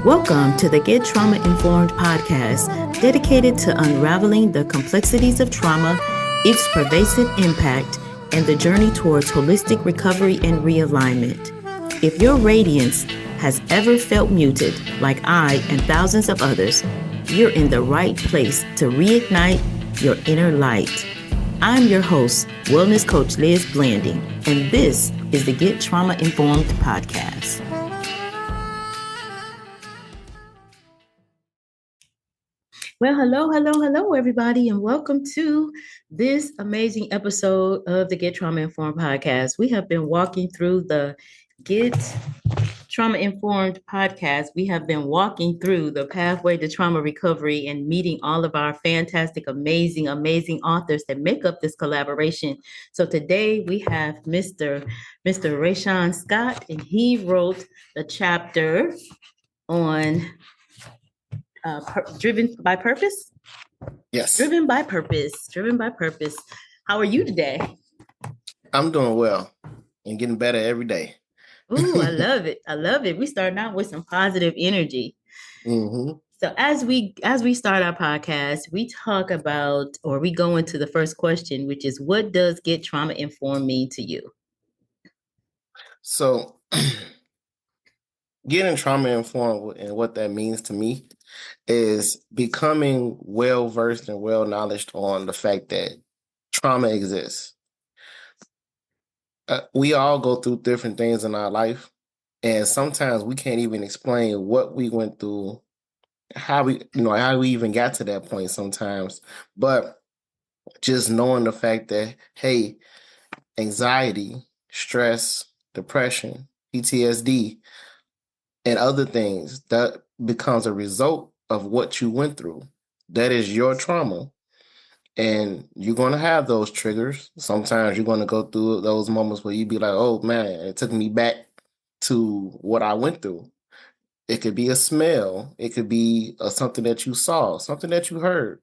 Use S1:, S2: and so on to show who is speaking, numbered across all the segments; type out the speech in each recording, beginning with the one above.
S1: Welcome to the Get Trauma Informed podcast, dedicated to unraveling the complexities of trauma, its pervasive impact, and the journey towards holistic recovery and realignment. If your radiance has ever felt muted, like I and thousands of others, you're in the right place to reignite your inner light. I'm your host, Wellness Coach Liz Blanding, and this is the Get Trauma Informed podcast. Well, hello, everybody, and welcome to this amazing episode of the Get Trauma Informed podcast. We have been walking through the Get Trauma Informed podcast. We have been walking through the pathway to trauma recovery and meeting all of our fantastic, amazing authors that make up this collaboration. So today we have Mr. Rayshawn Scott, and he wrote the chapter on Driven by Purpose?
S2: Yes.
S1: Driven by Purpose. How are you today?
S2: I'm doing well and getting better every day.
S1: Ooh, I love it. We starting out with some positive energy.
S2: Mm-hmm.
S1: So as we start our podcast, we talk about, or we go into the first question, which is, what does Get Trauma Informed mean to you?
S2: So getting trauma informed and what that means to me is becoming well-versed and well-knowledged on the fact that trauma exists. We all go through different things in our life, and sometimes we can't even explain what we went through, how we even got to that point sometimes. But just knowing the fact that, hey, anxiety, stress, depression, PTSD, and other things, that becomes a result of what you went through. That is your trauma. And you're going to have those triggers. Sometimes you're going to go through those moments where you be like, oh man, it took me back to what I went through. It could be a smell. It could be something that you saw, something that you heard,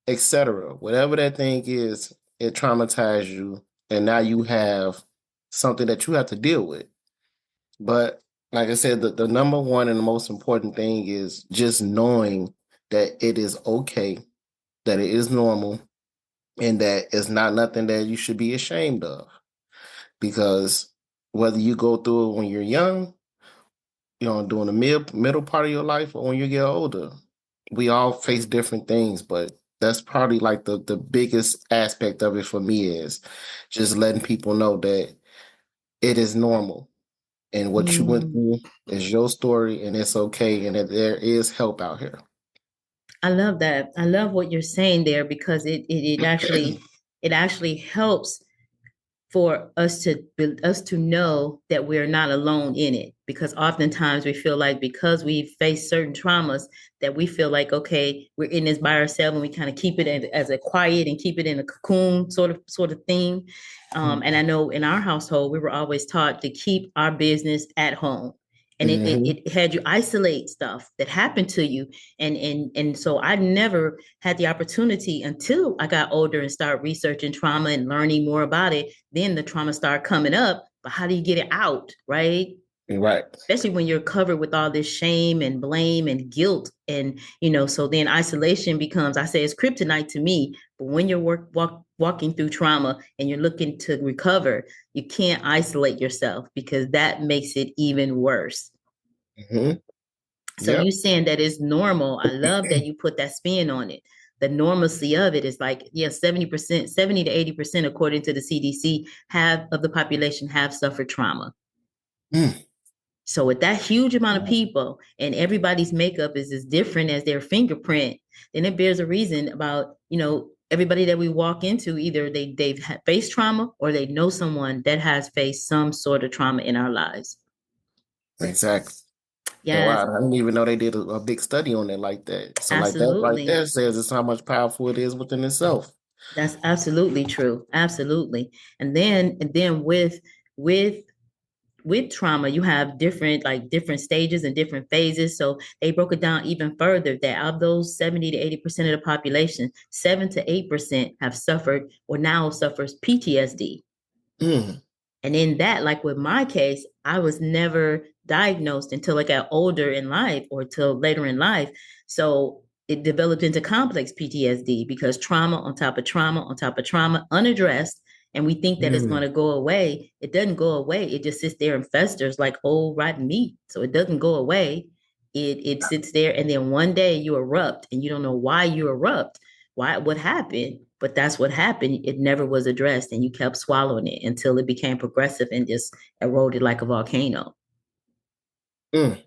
S2: etc. Whatever that thing is, it traumatized you. And now you have something that you have to deal with. But like I said, the number one and the most important thing is just knowing that it is okay, that it is normal, and that it's not nothing that you should be ashamed of. Because whether you go through it when you're young, during the middle part of your life, or when you get older, we all face different things. But that's probably like the biggest aspect of it for me, is just letting people know that it is normal. And what you went through is your story, and it's okay, and that there is help out here.
S1: I love that. I love what you're saying there, because it actually helps for us to know that we're not alone in it. Because oftentimes we feel like, because we face certain traumas, that we feel like, okay, we're in this by ourselves, and we kind of keep it as a quiet and keep it in a cocoon sort of thing. And I know in our household, we were always taught to keep our business at home. And it had you isolate stuff that happened to you. And so I never had the opportunity until I got older and started researching trauma and learning more about it. Then the trauma started coming up. But how do you get it out, right?
S2: Right.
S1: Especially when you're covered with all this shame and blame and guilt. And, so then isolation becomes, I say, it's kryptonite to me. But when you're walking through trauma and you're looking to recover, you can't isolate yourself, because that makes it even worse.
S2: Mm-hmm.
S1: So you saying that it's normal. I love that you put that spin on it. The normalcy of it is like, 70%, 70 to 80%, according to the CDC, of the population have suffered trauma. So with that huge amount of people, and everybody's makeup is as different as their fingerprint, then it bears a reason about, everybody that we walk into, either they've faced trauma, or they know someone that has faced some sort of trauma in our lives.
S2: Exactly.
S1: Yeah.
S2: Wow, I didn't even know they did a big study on it like that. So
S1: Absolutely.
S2: Like that right there says it's how much powerful it is within itself.
S1: That's absolutely true. Absolutely. And then with trauma, you have different stages and different phases. So they broke it down even further, that of those 70 to 80% of the population, 7 to 8% have suffered or now suffers PTSD. And in that, like with my case, I was never diagnosed until I got older in life or till later in life. So it developed into complex PTSD because trauma on top of trauma on top of trauma, unaddressed. And we think that it's going
S2: Mm.
S1: to go away. It doesn't go away. It just sits there and festers like old rotten meat. So it doesn't go away. It sits there, and then one day you erupt, and you don't know why you erupt, why, what happened, but that's what happened. It never was addressed, and you kept swallowing it until it became progressive and just eroded like a volcano.
S2: Mm.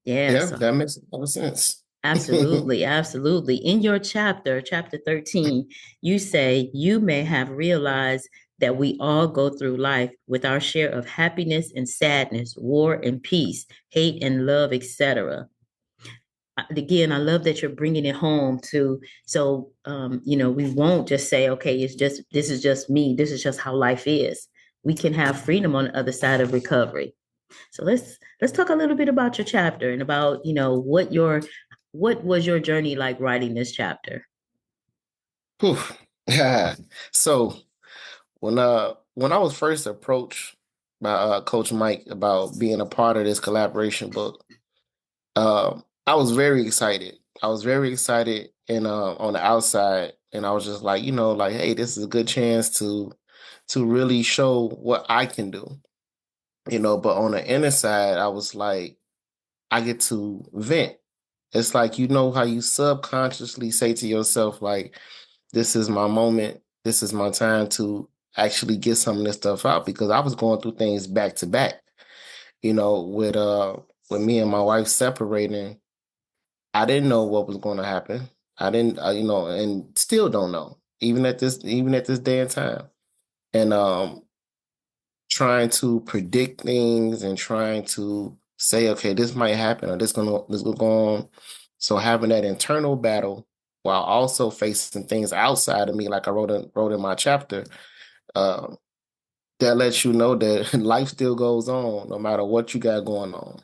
S1: Yeah,
S2: Yeah,
S1: so
S2: that makes a lot of sense.
S1: absolutely, absolutely. In your chapter, chapter 13, you say you may have realized that we all go through life with our share of happiness and sadness, war and peace, hate and love, etc. Again, I love that you're bringing it home to, so we won't just say, okay, it's just, this is just me, this is just how life is. We can have freedom on the other side of recovery. So let's talk a little bit about your chapter and about, what was your journey like writing this chapter?
S2: Whew. So when I was first approached by Coach Mike about being a part of this collaboration book, I was very excited. I was very excited, and on the outside, and I was just like, like, hey, this is a good chance to really show what I can do, But on the inner side, I was like, I get to vent. It's like, how you subconsciously say to yourself, like, this is my moment. This is my time to actually get some of this stuff out because I was going through things back to back, with me and my wife separating. I didn't know what was going to happen. I didn't, and still don't know, even at this day and time. And trying to predict things and trying to say, okay, this might happen or this gonna go on. So having that internal battle while also facing things outside of me, like I wrote in my chapter, uh, that lets you know that life still goes on no matter what you got going on.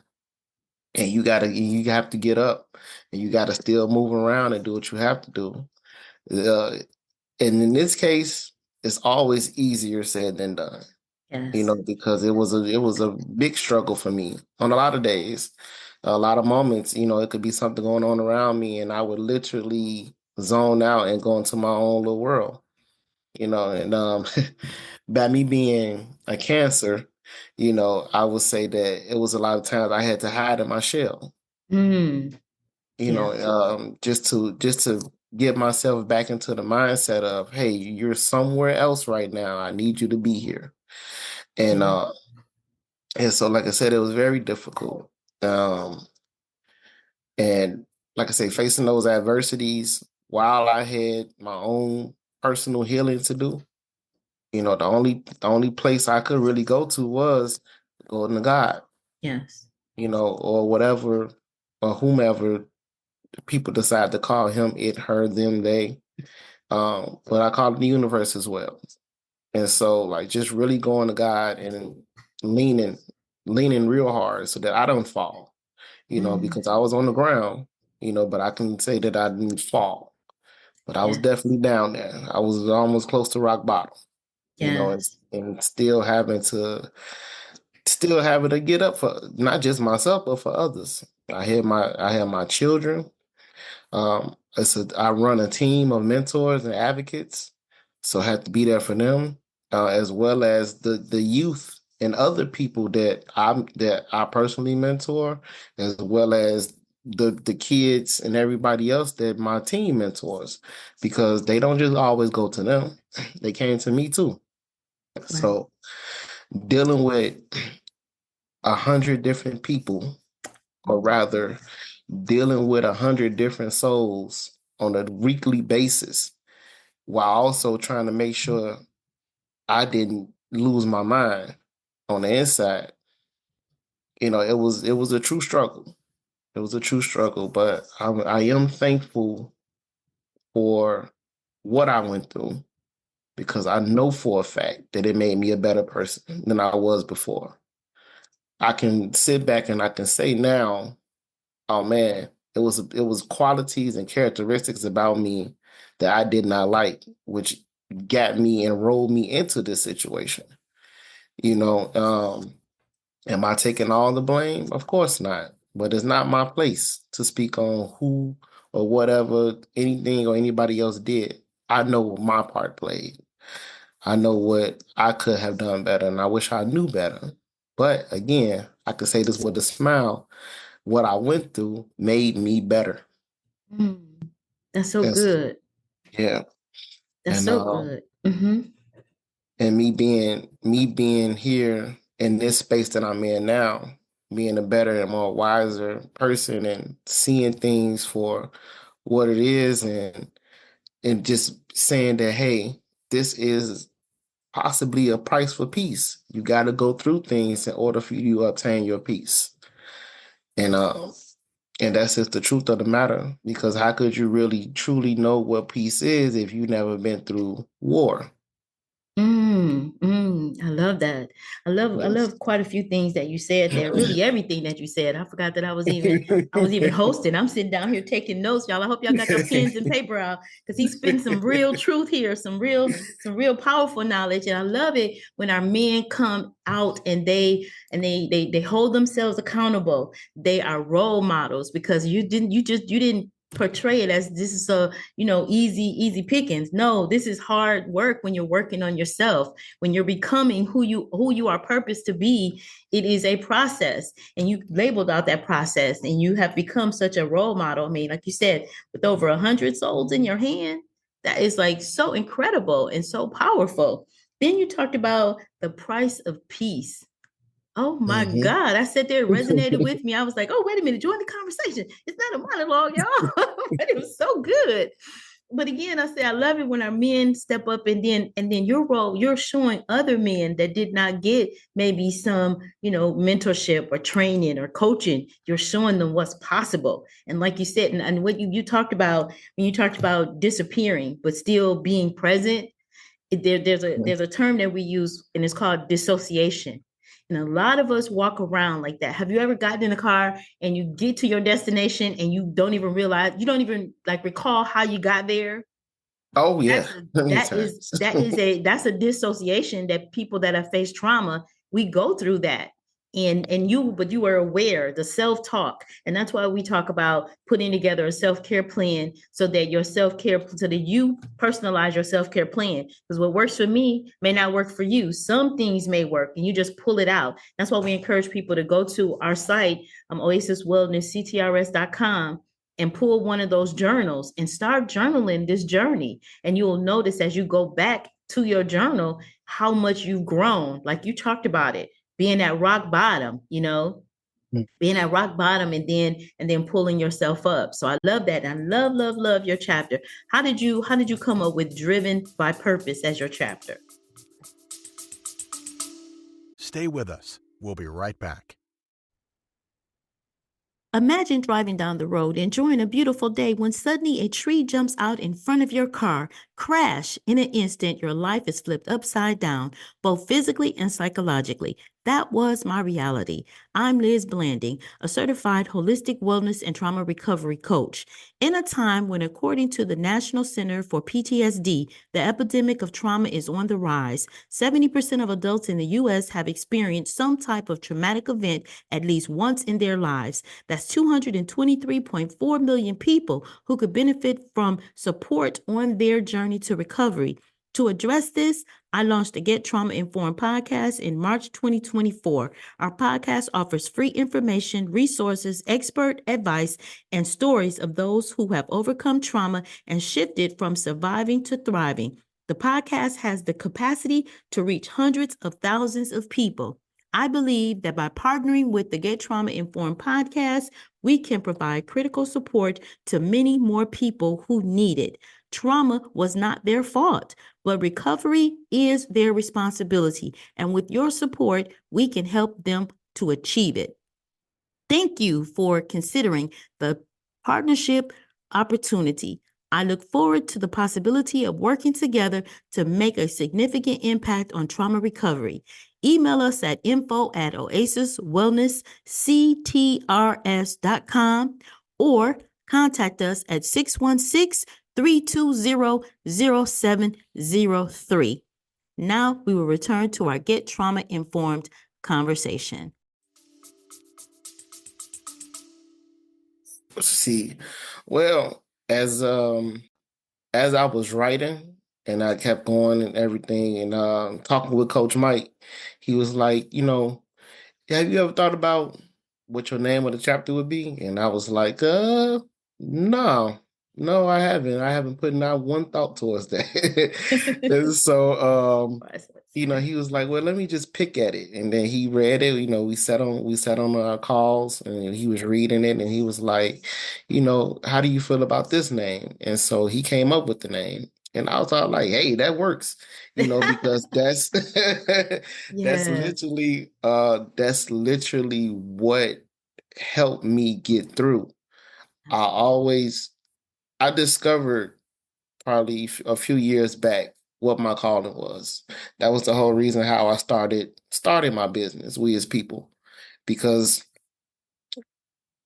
S2: And you have to get up and you gotta still move around and do what you have to do. Uh, and in this case, it's always easier said than done,
S1: Yes.
S2: because it was a big struggle for me on a lot of days, a lot of moments. It could be something going on around me, and I would literally zone out and go into my own little world. And by me being a Cancer, I would say that it was a lot of times I had to hide in my shell,
S1: Mm, yeah.
S2: just to get myself back into the mindset of, hey, you're somewhere else right now. I need you to be here. And
S1: Yeah.
S2: so, like I said, it was very difficult. Um, and like I say, facing those adversities while I had my own personal healing to do, the only place I could really go to was going to God,
S1: Yes.
S2: or whatever or whomever people decide to call him, it, her, them, they. But I call it the universe as well. And so, like, just really going to God and leaning, leaning real hard so that I don't fall,
S1: Mm,
S2: because I was on the ground, but I can say that I didn't fall. But I was
S1: yes.
S2: definitely down there. I was almost close to rock bottom, and,
S1: Yes.
S2: and still having to get up for not just myself, but for others. I had my children. I run a team of mentors and advocates, so I have to be there for them, as well as the youth and other people that I personally mentor, as well as the kids and everybody else that my team mentors, because they don't just always go to them; they came to me too.
S1: Right.
S2: So dealing with 100 different people, or rather dealing with 100 different souls on a weekly basis, while also trying to make sure I didn't lose my mind on the inside. It was a true struggle. It was a true struggle, but I am thankful for what I went through, because I know for a fact that it made me a better person than I was before. I can sit back and I can say now, oh man, it was qualities and characteristics about me that I did not like, which got me and rolled me into this situation. You know, um, Am I taking all the blame? Of course not. But it's not my place to speak on who or whatever anything or anybody else did. I know what my part played. I know what I could have done better, and I wish I knew better. But again, I could say this with a smile. What I went through made me better.
S1: Mm. That's so
S2: That's
S1: good.
S2: yeah.
S1: That's
S2: And
S1: so good. Mm-hmm.
S2: and me being here in this space that I'm in now, being a better and more wiser person and seeing things for what it is and just saying that, hey, this is possibly a price for peace. You got to go through things in order for you to obtain your peace. And and that's just the truth of the matter, because how could you really truly know what peace is if you never been through war?
S1: I love that. I
S2: Yes.
S1: love quite a few things that you said there. Really everything that you said. I forgot that I was even hosting. I'm sitting down here taking notes, y'all. I hope y'all got your pens and paper out because he's spitting some real truth here, some real powerful knowledge. And I love it when our men come out and they hold themselves accountable. They are role models because you didn't portray it as this is a easy pickings. No, this is hard work when you're working on yourself, when you're becoming who you are purposed to be. It is a process, and you labeled out that process, and you have become such a role model. I mean, like you said, with over 100 souls in your hand, that is like so incredible and so powerful. Then you talked about the price of peace. Oh my
S2: Mhm.
S1: God. I sat there, it resonated with me. I was like, oh, wait a minute, join the conversation. It's not a monologue, y'all. But it was so good. But again, I say I love it when our men step up, and then your role, you're showing other men that did not get maybe some, mentorship or training or coaching. You're showing them what's possible. And like you said, and what you talked about when you talked about disappearing, but still being present, there's a term that we use, and it's called dissociation. And a lot of us walk around like that. Have you ever gotten in a car and you get to your destination and you don't even realize, you don't even like recall how you got there?
S2: Oh yeah,
S1: That's a
S2: many
S1: that is
S2: times.
S1: that is a that's a dissociation that people that have faced trauma, we go through that. But you are aware, the self-talk. And that's why we talk about putting together a self-care plan so that you personalize your self-care plan. Because what works for me may not work for you. Some things may work and you just pull it out. That's why we encourage people to go to our site, oasiswellnessctrs.com, and pull one of those journals and start journaling this journey. And you'll notice as you go back to your journal how much you've grown. Like you talked about it, being at rock bottom, being at rock bottom and then pulling yourself up. So I love that. I love your chapter. How did you come up with driven by purpose as your chapter?
S3: Stay with us. We'll be right back.
S1: Imagine driving down the road, enjoying a beautiful day when suddenly a tree jumps out in front of your car. Crash! In an instant, your life is flipped upside down, both physically and psychologically. That was my reality. I'm Liz Blanding, a certified holistic wellness and trauma recovery coach. In a time when, according to the National Center for PTSD, the epidemic of trauma is on the rise, 70% of adults in the U.S. have experienced some type of traumatic event at least once in their lives. That's 223.4 million people who could benefit from support on their journey to recovery. To address this, I launched the Get Trauma Informed podcast in March 2024. Our podcast offers free information, resources, expert advice, and stories of those who have overcome trauma and shifted from surviving to thriving. The podcast has the capacity to reach hundreds of thousands of people. I believe that by partnering with the Get Trauma Informed podcast, we can provide critical support to many more people who need it. Trauma was not their fault, but recovery is their responsibility. And with your support, we can help them to achieve it. Thank you for considering the partnership opportunity. I look forward to the possibility of working together to make a significant impact on trauma recovery. Email us at info@oasiswellnessctrs.com or contact us at 616-320-0703. Now we will return to our Get Trauma Informed conversation.
S2: See, well, as I was writing and I kept going and everything, and talking with Coach Mike, he was like, have you ever thought about what your name of the chapter would be? And I was like, no, no, I haven't. I haven't put out one thought towards that. And so,
S1: Priceless.
S2: he was like, well, let me just pick at it. And then he read it. We sat on our calls, and he was reading it, and he was like, how do you feel about this name? And so he came up with the name. And I was all like, hey, that works, because that's
S1: Yes,
S2: that's literally what helped me get through. I
S1: absolutely.
S2: always I discovered probably a few years back what my calling was. That was the whole reason how I started my business, We As People, because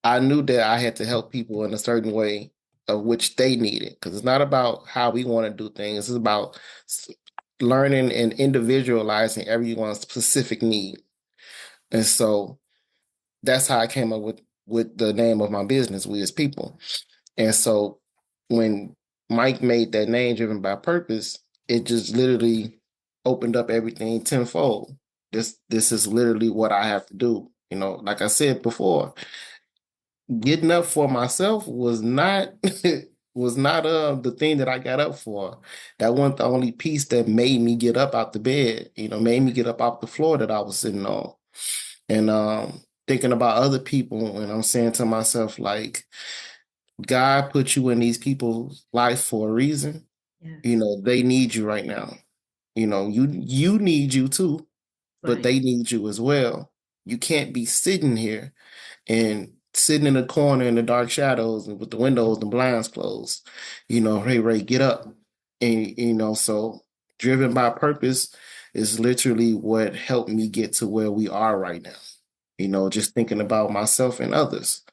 S2: I knew that I had to help people in a certain way of which they needed. Because it's not about how we want to do things; it's about s- learning and individualizing everyone's specific need. And so that's how I came up with the name of my business, We As People. And so when Mike made that name Driven by Purpose, it just literally opened up everything tenfold. This is literally what I have to do. Like I said before, getting up for myself was not was not the thing that I got up for. That wasn't the only piece that made me get up out the bed, made me get up off the floor that I was sitting on. And thinking about other people, and I'm saying to myself, like, God put you in these people's life for a reason.
S1: Yes,
S2: They need you right now. You need you too, but
S1: right.
S2: they need you as well. You can't be sitting here and sitting in a corner in the dark shadows and with the windows and blinds closed. Hey Ray, get up. And so driven by purpose is literally what helped me get to where we are right now. Just thinking about myself and others,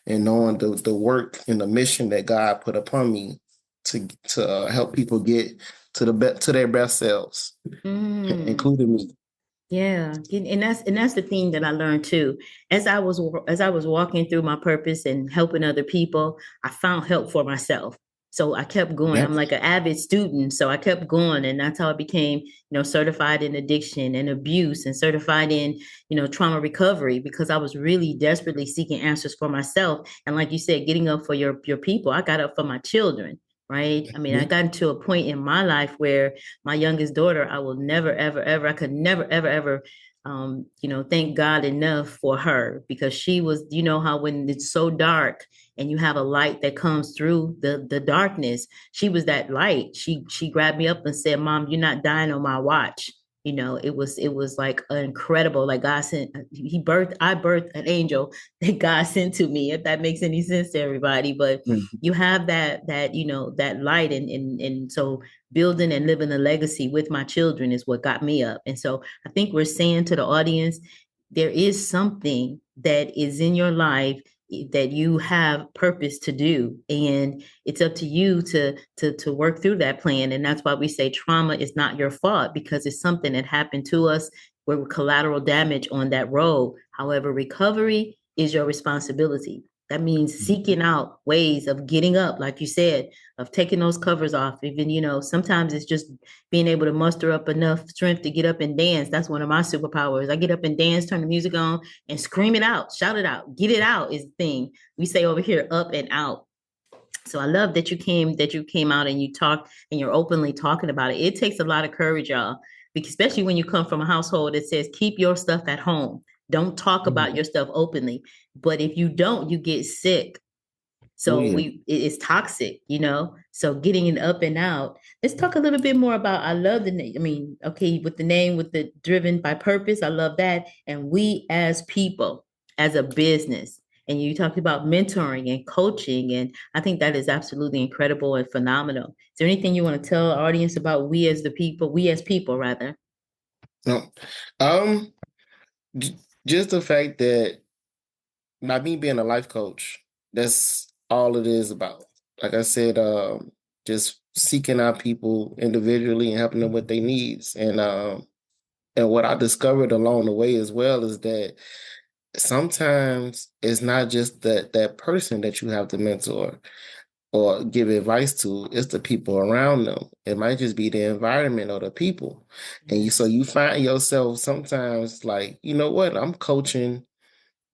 S2: and knowing the work and the mission that God put upon me to help people get to their best selves,
S1: Mm.
S2: including me.
S1: Yeah, and that's the thing that I learned too. As I was walking through my purpose and helping other people, I found help for myself. So I kept going.
S2: Yep.
S1: I'm like an avid student, so I kept going, and that's how I became, certified in addiction and abuse, and certified in, trauma recovery, because I was really desperately seeking answers for myself. And like you said, getting up for your people. I got up for my children, right? I mean, I
S2: Mhm.
S1: got to a point in my life where my youngest daughter, I will never, ever, ever, I could never, ever, ever, thank God enough for her, because she was, how when it's so dark and you have a light that comes through the darkness, she was that light. She grabbed me up and said, "Mom, you're not dying on my watch." It was like incredible. Like God sent, I birthed an angel that God sent to me, if that makes any sense to everybody. But
S2: Mhm.
S1: you have that light, and so building and living a legacy with my children is what got me up. And so I think we're saying to the audience, there is something that is in your life that you have purpose to do, and it's up to you to work through that plan. And that's why we say trauma is not your fault, because it's something that happened to us where we're collateral damage on that road. However, recovery is your responsibility. That means seeking out ways of getting up, like you said, of taking those covers off. Even, sometimes it's just being able to muster up enough strength to get up and dance. That's one of my superpowers. I get up and dance, turn the music on, and scream it out, shout it out, get it out is the thing. We say over here, up and out. So I love that you came out and you talked and you're openly talking about it. It takes a lot of courage, y'all, because especially when you come from a household that says keep your stuff at home. Don't talk about
S2: Mhm.
S1: your stuff openly. But if you don't, you get sick.
S2: Oh
S1: So
S2: yeah.
S1: it's toxic. So getting it up and out. Let's talk a little bit more about. I love the name. I mean, okay, with the name, with the driven by purpose. I love that. And we as people, as a business, and you talked about mentoring and coaching, and I think that is absolutely incredible and phenomenal. Is there anything you want to tell our audience about we as people, rather?
S2: No. Um, j- just the fact that by me being a life coach, that's all it is about. Like I said, just seeking out people individually and helping them with their needs. And what I discovered along the way as well is that sometimes it's not just that person that you have to mentor or give advice to, it's the people around them. It might just be the environment or the people. And you so
S1: Yes.
S2: you find yourself sometimes like, you know what, I'm coaching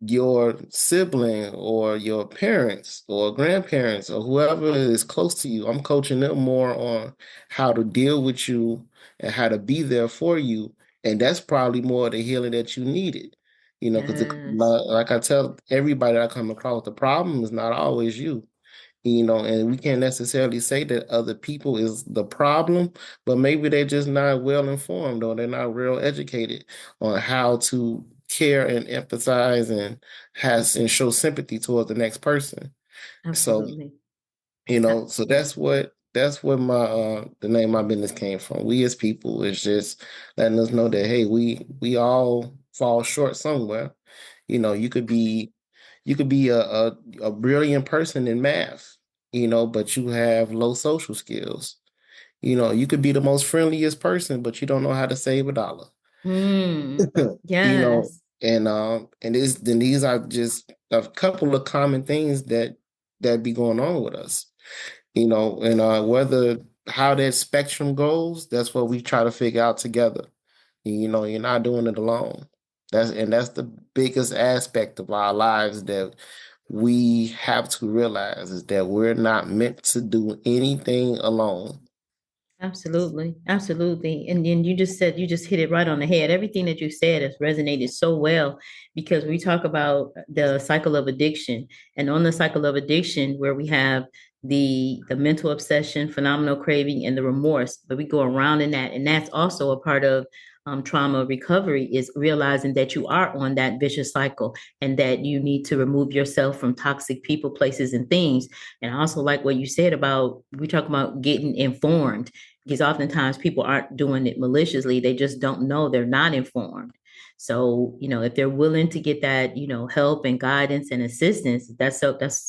S2: your sibling or your parents or grandparents or whoever is close to you. I'm coaching them more on how to deal with you and how to be there for you. And that's probably more of the healing that you needed. Because
S1: Yes.
S2: like I tell everybody I come across, the problem is not always you. And we can't necessarily say that other people is the problem, but maybe they're just not well informed or they're not real educated on how to care and empathize and show sympathy towards the next person. So,
S1: Absolutely.
S2: so that's what my the name of my business came from. We as people is just letting us know that hey, we all fall short somewhere. You could be a brilliant person in math, but you have low social skills. You could be the most friendliest person, but you don't know how to save $1.
S1: Mm.
S2: you know,
S1: Yes.
S2: and these are just a couple of common things that be going on with us. And whether how that spectrum goes, that's what we try to figure out together. You're not doing it alone. That's the biggest aspect of our lives that we have to realize is that we're not meant to do anything alone.
S1: Absolutely. Absolutely. And you just hit it right on the head. Everything that you said has resonated so well because we talk about the cycle of addiction. And on the cycle of addiction, where we have the mental obsession, phenomenal craving, and the remorse, but we go around in that. And that's also a part of trauma recovery is realizing that you are on that vicious cycle and that you need to remove yourself from toxic people, places, and things. And I also like what you said about we talk about getting informed because oftentimes people aren't doing it maliciously. They just don't know. They're not informed. So, if they're willing to get that, help and guidance and assistance, that's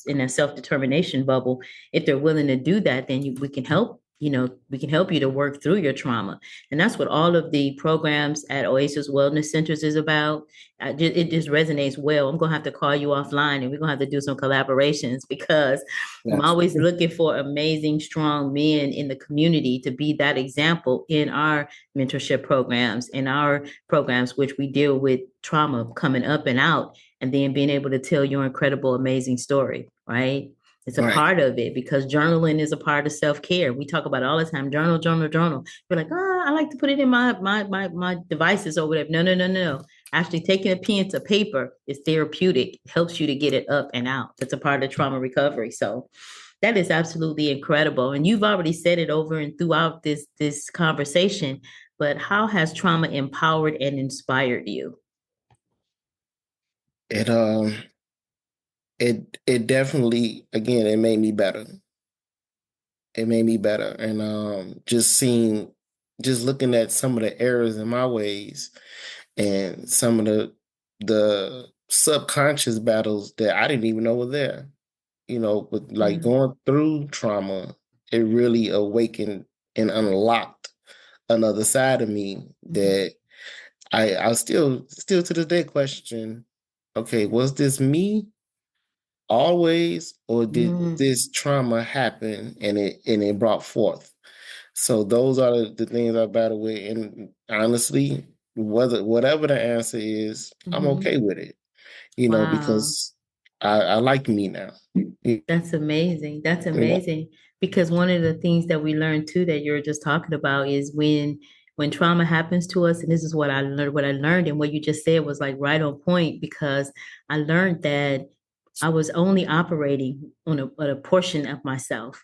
S1: in that self-determination bubble. If they're willing to do that, then we can help. We can help you to work through your trauma. And that's what all of the programs at Oasis Wellness Centers is about. It just resonates well. I'm going to have to call you offline and we're going to have to do some collaborations because I'm always
S2: Absolutely.
S1: looking for amazing, strong men in the community to be that example in our mentorship programs, in our programs, which we deal with trauma coming up and out, and then being able to tell your incredible, amazing story, right? It's a
S2: Right.
S1: part of it because journaling is a part of self-care. We talk about it all the time. Journal, journal, journal. You're like, I like to put it in my devices or whatever. No, no, no, no. Actually taking a pen to paper is therapeutic. It helps you to get it up and out. That's a part of trauma recovery. So that is absolutely incredible. And you've already said it over and throughout this conversation, but how has trauma empowered and inspired you?
S2: It it definitely again it made me better. It made me better. And just looking at some of the errors in my ways and some of the subconscious battles that I didn't even know were there. With like
S1: Mm,
S2: going through trauma, it really awakened and unlocked another side of me
S1: mhm,
S2: that I still to this day question, okay, was this me always, or did
S1: mm.
S2: this trauma happen and it brought forth? So those are the things I battle with, and honestly, whatever the answer is, I'm
S1: Mhm.
S2: okay with it.
S1: Wow.
S2: Because I like me now.
S1: That's amazing. That's
S2: You know,
S1: amazing. Because one of the things that we learned too that you're just talking about is when trauma happens to us, and this is what I learned, and what you just said was like right on point because I learned that I was only operating on a portion of myself.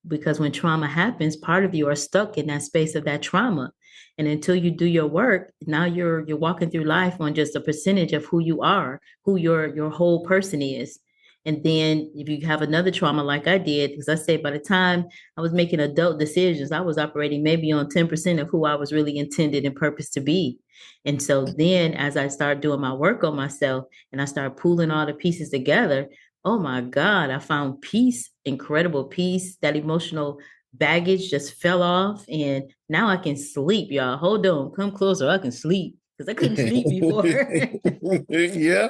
S1: Because when trauma happens, part of you are stuck in that space of that trauma. And until you do your work, now you're walking through life on just a percentage of who you are, who your whole person is. And then if you have another trauma like I did, because I say by the time I was making adult decisions, I was operating maybe on 10% of who I was really intended and purposed to be. And so then as I started doing my work on myself and I started pulling all the pieces together, oh my God, I found peace, incredible peace. That emotional baggage just fell off. And now I can sleep, y'all. Hold on, come closer. I can sleep. because I couldn't sleep before.
S2: Yeah.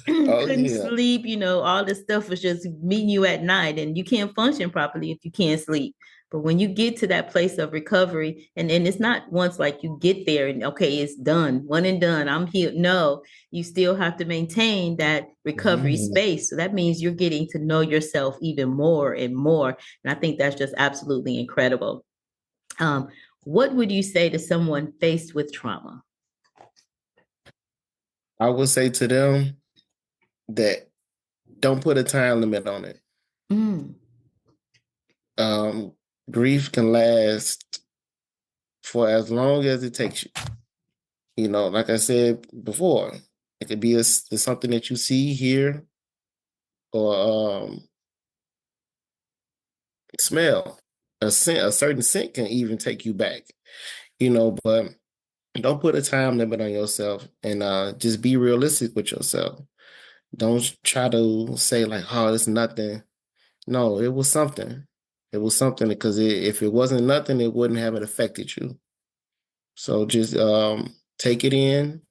S2: Oh,
S1: Couldn't
S2: yeah.
S1: sleep, all this stuff was just meeting you at night, and you can't function properly if you can't sleep. But when you get to that place of recovery, and it's not once like you get there and okay, it's done, one and done, I'm healed. No, you still have to maintain that recovery space. So that means you're getting to know yourself even more and more. And I think that's just absolutely incredible. What would you say to someone faced with trauma?
S2: I would say to them that don't put a time limit on it.
S1: Mm.
S2: Grief can last for as long as it takes you. Like I said before, it could be it's something that you see, hear, or smell. A certain scent can even take you back. But don't put a time limit on yourself, and just be realistic with yourself. Don't try to say like, "Oh, it's nothing." No, it was something. It was something because if it wasn't nothing, it wouldn't have affected you. So just take it in,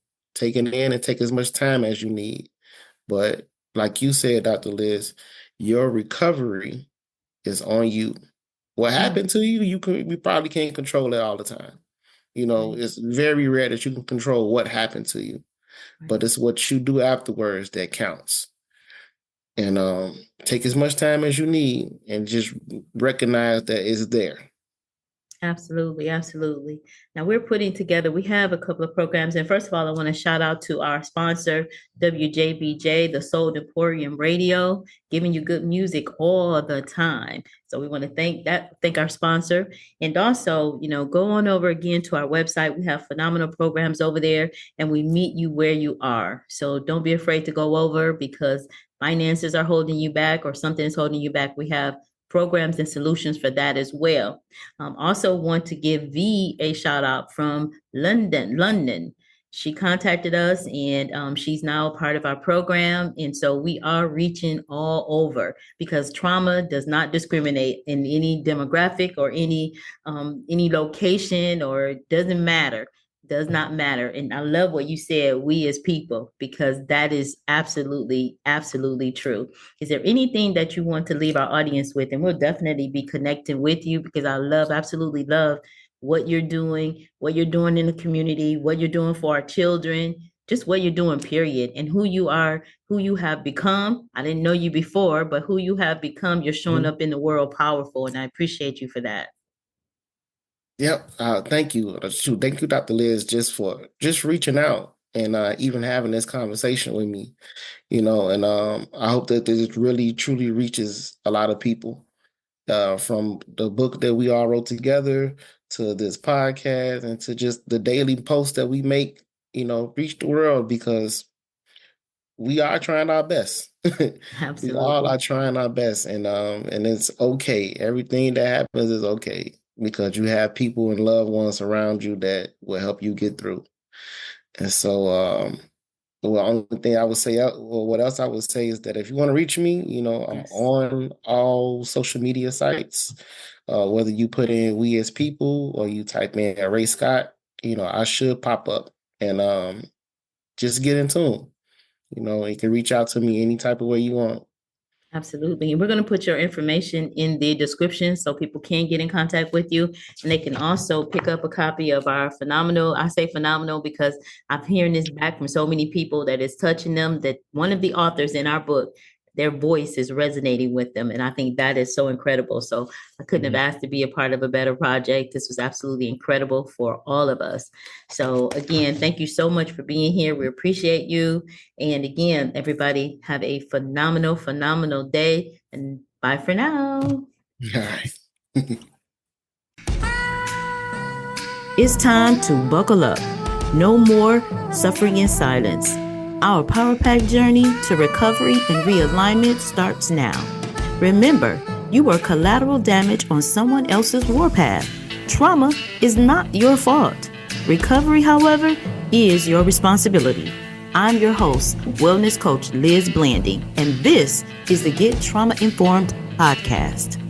S2: and take as much time as you need. But like you said, Dr. Liz, your recovery is on you. What happened to you, you probably can't control it all the time.
S1: Right.
S2: It's very rare that you can control what happened to you, but it's what you do afterwards that counts. And take as much time as you need, and just recognize that it's there.
S1: Absolutely, absolutely. Now we have a couple of programs. And first of all, I want to shout out to our sponsor, WJBJ, the Soul Emporium Radio, giving you good music all the time. So we want to thank our sponsor. And also, go on over again to our website. We have phenomenal programs over there, and we meet you where you are. So don't be afraid to go over because finances are holding you back or something is holding you back. We have programs and solutions for that as well. Also want to give V a shout out from London. She contacted us and she's now a part of our program. And so we are reaching all over because trauma does not discriminate in any demographic or any location, or it doesn't matter. Does not matter. And I love what you said, we as people, because that is absolutely, absolutely true. Is there anything that you want to leave our audience with? And we'll definitely be connecting with you because I absolutely love what you're doing in the community, what you're doing for our children, just what you're doing, period, and who you are, who you have become. I didn't know you before, but who you have become, you're showing up in the world powerful. And I appreciate you for that.
S2: Yep. Thank you. Thank you, Dr. Liz, for reaching out and even having this conversation with me. And I hope that this really truly reaches a lot of people. From the book that we all wrote together to this podcast and to just the daily posts that we make, reach the world because we are trying our best. We all are trying our best, and it's okay. Everything that happens is okay because you have people and loved ones around you that will help you get through. And so, the only thing I would say, what else I would say is that if you want to reach me, I'm on all social media sites. Whether you put in "We as People" or you type in Ray Scott, I should pop up, and just get in tune. You can reach out to me any type of way you want.
S1: Absolutely. And we're going to put your information in the description so people can get in contact with you. And they can also pick up a copy of our phenomenal. I say phenomenal because I'm hearing this back from so many people that it's touching them, that one of the authors in our book, their voice is resonating with them. And I think that is so incredible. So I couldn't have asked to be a part of a better project. This was absolutely incredible for all of us. So again, thank you so much for being here. We appreciate you. And again, everybody have a phenomenal, phenomenal day. And bye for now.
S2: All right.
S1: It's time to buckle up. No more suffering in silence. Our Power Pack journey to recovery and realignment starts now. Remember, you are collateral damage on someone else's warpath. Trauma is not your fault. Recovery, however, is your responsibility. I'm your host, Wellness Coach Liz Blanding, and this is the Get Trauma Informed podcast.